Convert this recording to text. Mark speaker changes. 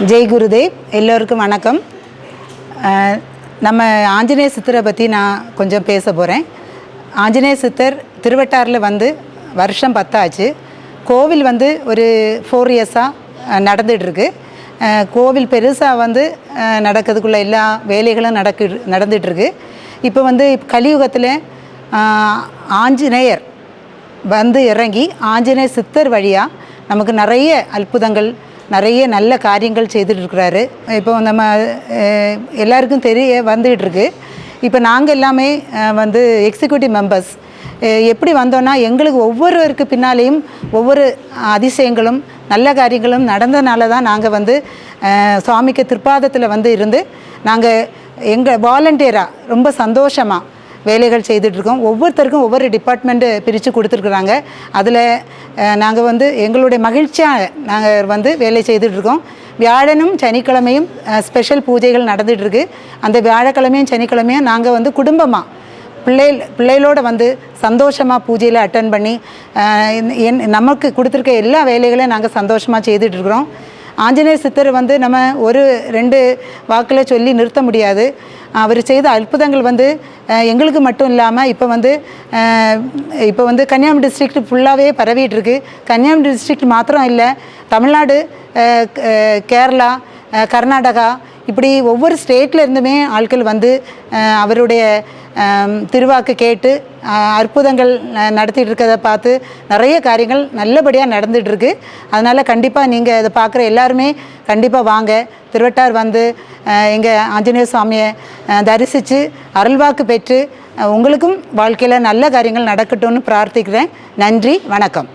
Speaker 1: ஜெய் குருதேவ். எல்லோருக்கும் வணக்கம். நம்ம ஆஞ்சநேய சித்தரை பற்றி நான் கொஞ்சம் பேச போகிறேன். ஆஞ்சநேய சித்தர் திருவட்டாரில் வருஷம் 10 ஆச்சு. கோவில் ஒரு 4 இயர்ஸாக நடந்துகிட்ருக்கு. கோவில் பெருசாக நடக்கிறதுக்குள்ள எல்லா வேலைகளும் நடந்துகிட்ருக்கு. இப்போ கலியுகத்தில் ஆஞ்சநேயர் இறங்கி ஆஞ்சநேய சித்தர் வழியாக நமக்கு நிறைய அற்புதங்கள், நிறைய நல்ல காரியங்கள் செய்துட்ருக்கிறாரு. இப்போ நம்ம எல்லாருக்கும் வந்துகிட்ருக்கு. இப்போ நாங்கள் எல்லாமே எக்ஸிக்யூட்டிவ் மெம்பர்ஸ் எப்படி வந்தோன்னா, எங்களுக்கு ஒவ்வொருவருக்கு பின்னாலேயும் ஒவ்வொரு அதிசயங்களும் நல்ல காரியங்களும் நடந்தனால தான் நாங்கள் சுவாமிக்கு திருப்பாதத்தில் இருந்து நாங்கள் எங்கள் வாலண்டியராக ரொம்ப சந்தோஷமாக வேலைகள் செய்துட்ருக்கோம். ஒவ்வொருத்தருக்கும் ஒவ்வொரு டிபார்ட்மெண்ட்டு பிரித்து கொடுத்துருக்குறாங்க. அதில் நாங்கள் எங்களுடைய மகிழ்ச்சியாக நாங்கள் வேலை செய்துட்ருக்கோம். வியாழனும் சனிக்கிழமையும் ஸ்பெஷல் பூஜைகள் நடந்துகிட்ருக்கு. அந்த வியாழக்கிழமையும் சனிக்கிழமையும் நாங்கள் குடும்பமாக பிள்ளைகளோடு சந்தோஷமாக பூஜையில் அட்டன் பண்ணி நமக்கு கொடுத்துருக்க எல்லா வேலைகளையும் நாங்கள் சந்தோஷமாக செய்துட்ருக்குறோம். ஆஞ்சநேய சித்தர் நம்ம ஒரு 2 வாக்கில் சொல்லி நிறுத்த முடியாது. அவர் செய்த அற்புதங்கள் எங்களுக்கு மட்டும் இல்லாமல் இப்போ கன்னியாகுமரி டிஸ்ட்ரிக்ட் ஃபுல்லாகவே பரவிட்டுருக்கு. கன்னியாகுமரி டிஸ்ட்ரிக்ட் மாத்திரம் இல்லை, தமிழ்நாடு, கேரளா, கர்நாடகா, இப்படி ஒவ்வொரு ஸ்டேட்டில் இருந்துமே ஆட்கள் அவருடைய திருவாக்கு கேட்டு அற்புதங்கள் நடத்திட்டு இருக்கிறத பார்த்து நிறைய காரியங்கள் நல்லபடியாக நடந்துகிட்ருக்கு. அதனால் கண்டிப்பாக நீங்கள் அதை பார்க்குற எல்லாருமே கண்டிப்பாக வாங்க. திருவட்டார் எங்கள் ஆஞ்சநேய சுவாமியை தரிசித்து அருள்வாக்கு பெற்று உங்களுக்கும் வாழ்க்கையில் நல்ல காரியங்கள் நடக்கட்டும்னு பிரார்த்திக்கிறேன். நன்றி, வணக்கம்.